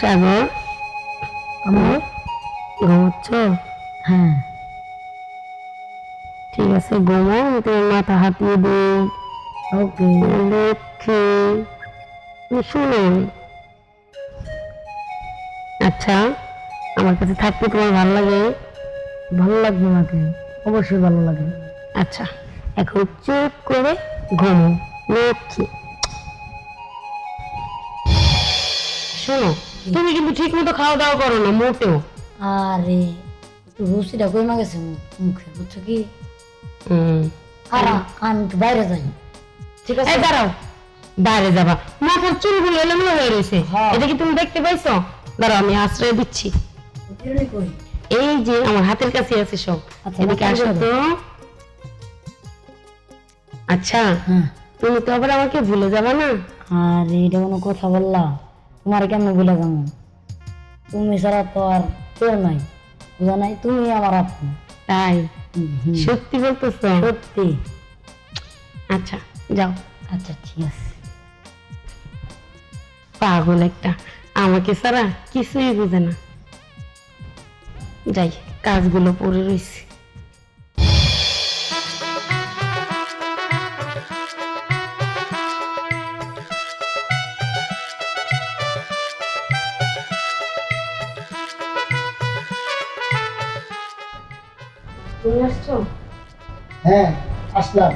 সাগর, আমার ঘুমাচ্ছ? হ্যাঁ ঠিক আছে, ঘুমো। তুমি মাথা হাতিয়ে দিই। ওকে। লক্ষ্মী, শুনো। আচ্ছা, আমার কাছে থাকতে তোমার ভালো লাগে? ভালো লাগবে আমাকে, অবশ্যই ভালো লাগে। আচ্ছা, এখন চুপ করে ঘুমো লক্ষ্মী। শোনো, তুমি কিন্তু ঠিক মতো খাওয়া দাওয়া করো না মোটেও। আরে একটু রুচিটা কমে গেছে মুখে, বুঝছো কি? আর আমি একটু বাইরে যাই, ঠিক আছে? এই দাঁড়াও, বাইরে যাবা? মাথার চুলগুলো এলোমেলো হয়ে রয়েছে, হ্যাঁ। এটা কি তুমি দেখতে পাইছো? দাঁড়াও, আমি আশ্রয় দিচ্ছি। বেরোনি কই? এই যে আমার হাতের কাছে আছে সব। আচ্ছা, এদিকে মাথায় আসো বেরো। তো। আচ্ছা, হ্যাঁ। তুমি তো আবার আমাকে ভুলে যাবা না? আরে এটা কোনো কথা বললা? তোমার কেমন ভুলে যাবো? তুমি ছাড়া তো আর কেউ নাই, বুঝা নাই? তুমি আমার আপন। তাই? হুম। সত্যি বলতেছো? সত্যি। আচ্ছা, যাও। আচ্ছা ঠিক আছে। পাগল একটা, আমাকে ছাড়া কিছুই বুঝে না। যাই, কাজগুলো পড়ে রয়েছে। তুমি আসছো? হ্যাঁ, আসলাম।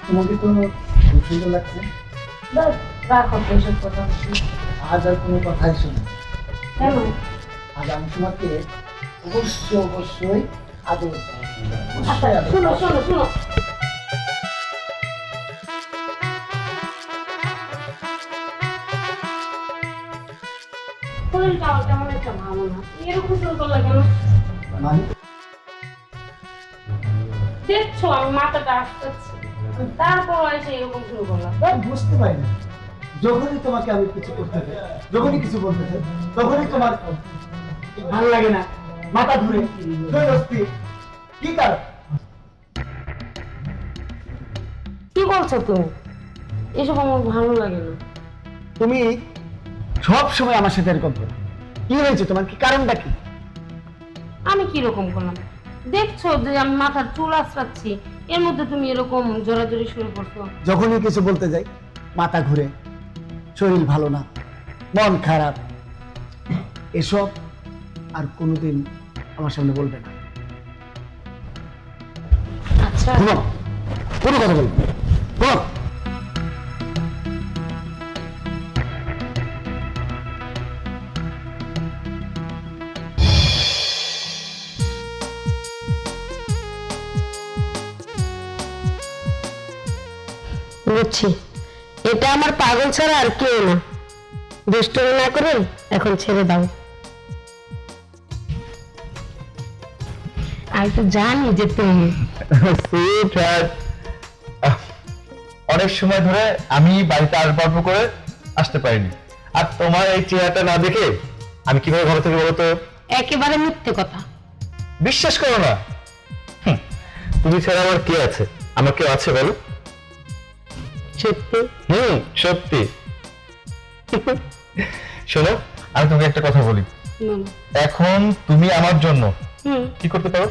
তোমাকে তো খুব সুন্দর লাগছে। রাখো তো এসব কথা। আজ আর কোনো কথাই শোনো। কেন? আজ আমি তোমাকে অবশ্যই আদর করবো। আচ্ছা, অবশ্যই আদর শোনো করবো। শোনো শোনো। শরীরটা আমার তেমন একটা ভালো না। তুমি এরকম শুরু করলে কেন? মানে দেখছো আমি মাথাটা আসতেছি, তারপর এসে এরকম শুরু করলাম। আমি বুঝতে পারি না, যখনই তোমাকে আমি কিছু করতে চাই, যখনই কিছু বলতে চাই, তখনই তোমার ভালো লাগে না, মাথা ঘুরে, শরীর অস্থির। কি কারণ? কি বলছো তুমি? এসব আমার ভালো লাগে না। তুমি সব সময় আমার সাথে এরকম করো। কি হয়েছে তোমার? কি কারণটা কি? আমি কি রকম করলাম? দেখছো যে আমি মাথার চুল আঁচড়াচ্ছি, এর মধ্যে তুমি এরকম জোরাজোরি শুরু করছো। যখনই কিছু বলতে যাই, মাথা ঘুরে, শরীর ভালো না, মন খারাপ, এসব আর কোনোদিন আমার সামনে বলবে না। আচ্ছা, ঘুমাও, কোনো কথা বলবো না। ঘুমাও। বুঝছি, এটা আমার পাগল ছাড়া আর কেউ না। দুষ্টুমি না করে এখন ছেড়ে দাও। আমি তো জানি যে তুমি সুইটহার্ট, অনেক সময় ধরে আমি বাড়িতে আসবাব করে আসতে পারিনি, আর তোমার এই চেহারাটা না দেখে আমি কিভাবে ঘর থেকে বলো তো? একেবারে মিথ্যে কথা। বিশ্বাস করো না। তুমি ছাড়া আমার কে আছে? আমার কেউ আছে বলো? সত্যি? সত্যি। শোনো, আমি তোমাকে একটা কথা বলি। বলো। এখন তুমি আমার জন্য হুম, কি করতে পারো?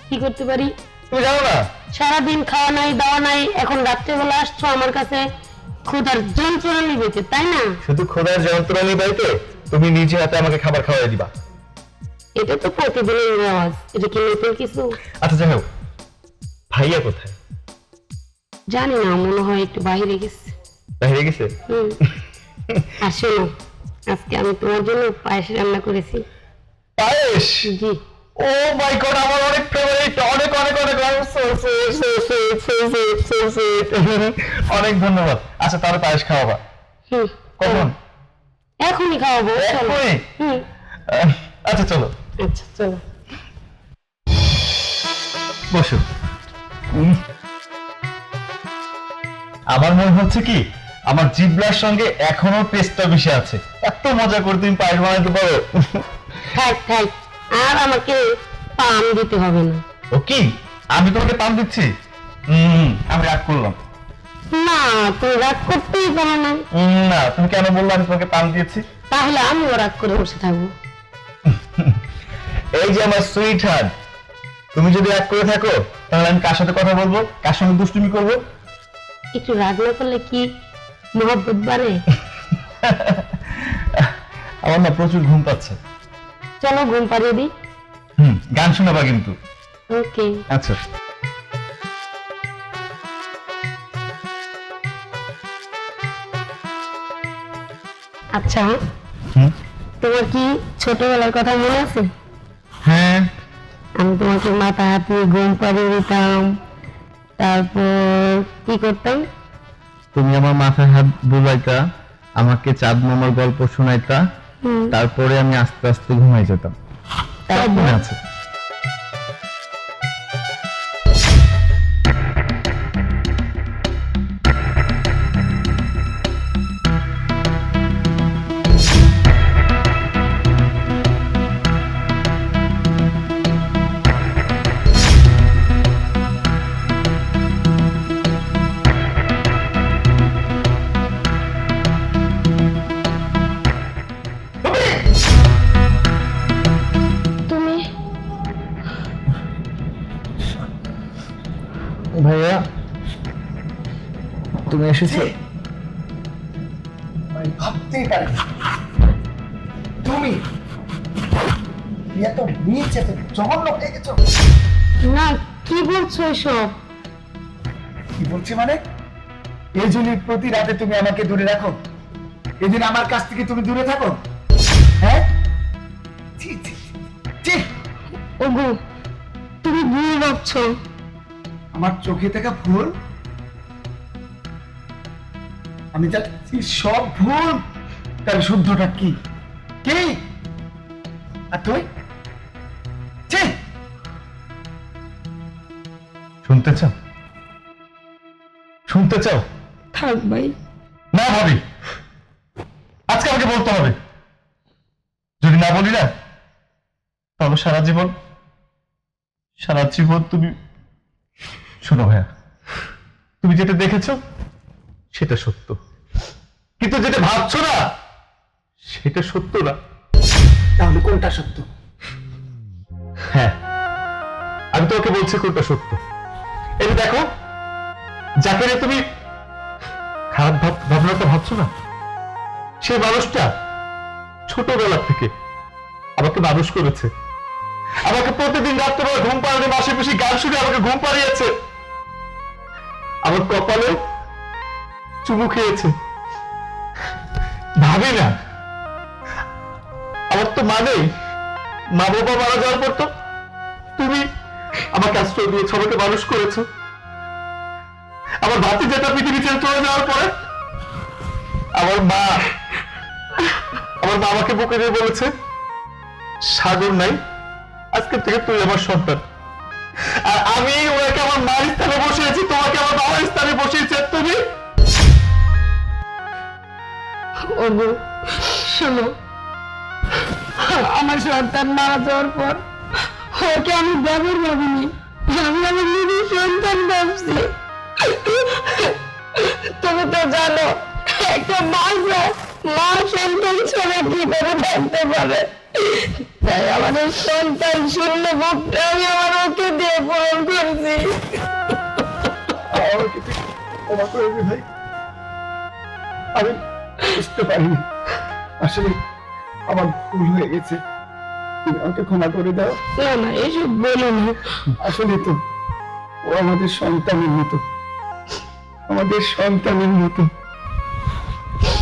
কি করতে পারি? তুমি জানো না? সারাদিন খাওয়া নাই দাওয়া নাই, এখন রাত্রেবেলা আসছো আমার কাছে ক্ষুধার যন্ত্রণা নিবেতে, তাই না? শুধু খোদার যন্ত্রণা নিয়ে বাড়িতে তুমি নিজে হাতে আমাকে খাবার খাওয়াই দিবা। এটা তো প্রতিদিনের রেওয়াজ, এটা কি নতুন কিছু? আচ্ছা যাই হোক, ভাইয়া কোথায়? জানি না, মনে হয় একটু বাইরে গেছে। বাইরে গেছে? হুম। আর শোনো, আজকে আমি তোমার জন্য পায়েস রান্না করেছি। পায়েস? জি। ও মাই গড, আমার অনেক ফেভারিট, অনেক অনেক অনেক অনেক ধন্যবাদ। আচ্ছা তাহলে পায়েস খাওয়াবা হুম। কখন? এখনই খাওয়াবো, চলো। এখনই? হুম। আচ্ছা চলো। আচ্ছা চলো। বসো। আমার মনে হচ্ছে কি আমার জিহ্বার সঙ্গে এখনো টেস্টটা মিশে আছে। এত মজা করে তুমি পায়েস বানাতে পারো। থাক থাক, আর আমাকে পান দিতে হবে না। ও কি, আমি তোমাকে পান দিচ্ছি? আমি রাগ করলাম। না, তুমি রাগ করতেই পারো না। না, তুমি কেন বললে আমি তোমাকে পান দিয়েছি? তাহলে আমিও রাগ করে বসে থাকবো। এই যে আমার সুইট হার্ট, তুমি যদি রাগ করে থাকো তাহলে আমি কার সাথে কথা বলবো, কার সঙ্গে দুষ্টুমি করবো? একটু রাগ না করলে কি মহব্বত বাড়ে? আমার না প্রচুর ঘুম পাচ্ছে। চলো ঘুম পাড়িয়ে দিই। গান শোনাবা কিন্তু। ওকে। আচ্ছা। আচ্ছা, তোমার কি ছোটবেলার কথা মনে আছে? হ্যাঁ। আমি তোমাকে মাথা হাত দিয়ে ঘুম পাড়িয়ে দিতাম, তারপর কি করতাম? তুমি আমার মাথায় হাত বুলাইতা, আমাকে চাঁদ মামার গল্প শোনাইতা, তারপরে আমি আস্তে আস্তে ঘুমাই যেতাম। সব মনে আছে। তুমি ভাইয়া, তুমি এসেছো? আমি ভাবতেই পারি তুমি এত নিচে এত জঘন্য হয়ে গেছো। না, কি বলছো এসব? কি বলছি মানে, এই জন্য প্রতি রাতে তুমি আমাকে দূরে রাখো, এই জন্য আমার কাছ থেকে তুমি দূরে থাকো? হ্যাঁ, ছি, ছি, ছি। ওগো, তুমি ভুল ভাবছো। আমার চোখে থাকা ভুল? আমি যাচ্ছি সব ভুল, তার শুদ্ধটা কি? কি? আর তুই? ছি। শুনতে চাও? শুনতে চাও? থাক ভাই। না ভাবি, আজকে আমাকে বলতে হবে। যদি না বলি না তাহলে সারা জীবন তুমি। শোনো ভাইয়া, তুমি যেটা দেখেছো সেটা সত্য, কিন্তু যেটা ভাবছো না সেটা সত্য না। তাহলে কোনটা সত্য? হ্যাঁ, আমি তোমাকে বলছি কোনটা সত্য। এই যে দেখো, যাকে নিয়ে তুমি খারাপ ভাবনাটা ভাবছো না, সেই মানুষটা ছোটবেলা থেকে আমাকে মানুষ করেছে, আমাকে প্রতিদিন রাত্রেবেলা ঘুম পাড়ানো, মাসে মাসে গান শুনে আমাকে ঘুম পাড়িয়েছে, আমার কপালে চুমু খেয়েছে। ভাবি না, আমার তো মানে মা বাবা মারা যাওয়ার পর তো তুমি আমাকে আশ্রয় দিয়েছো, আমাকে মানুষ করেছো। আমার ভাতি যেটা পৃথিবী ছেড়ে চলে যাওয়ার পরে আমার মা আমাকে বুকে দিয়ে বলেছে, সাগর নাই, আজকে থেকে তুই আমার সন্তান। আর আমি ওনাকে আমার মার স্থানে বসিয়েছি, তোমাকে আমার বাবার স্থানে বসিয়েছে তুমি। ওগো শোনো, আমার সন্তান মারা যাওয়ার পর ওকে আমি ব্যবহার ভাবিনি, আমি আমার নিজের সন্তান ভাবছি। তুমি তো জানো একটা মা সন্তান ছাড়া কি করে থাকতে পারে, তাই আমাদের সন্তান শূন্য বুকটা আমি আমার ওকে দিয়ে পূরণ করছি। আমাকে তুই ক্ষমা করে দে ভাই, আমি বুঝতে পারিনি, আসলে আমার ভুল হয়ে গেছে, তুমি আমাকে ক্ষমা করে দাও। না না, এসব বলো না। আসলে তো ও আমাদের সন্তানের মতো, আমাদের সন্তানের মতো,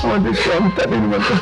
আমাদের সন্তানের মতো।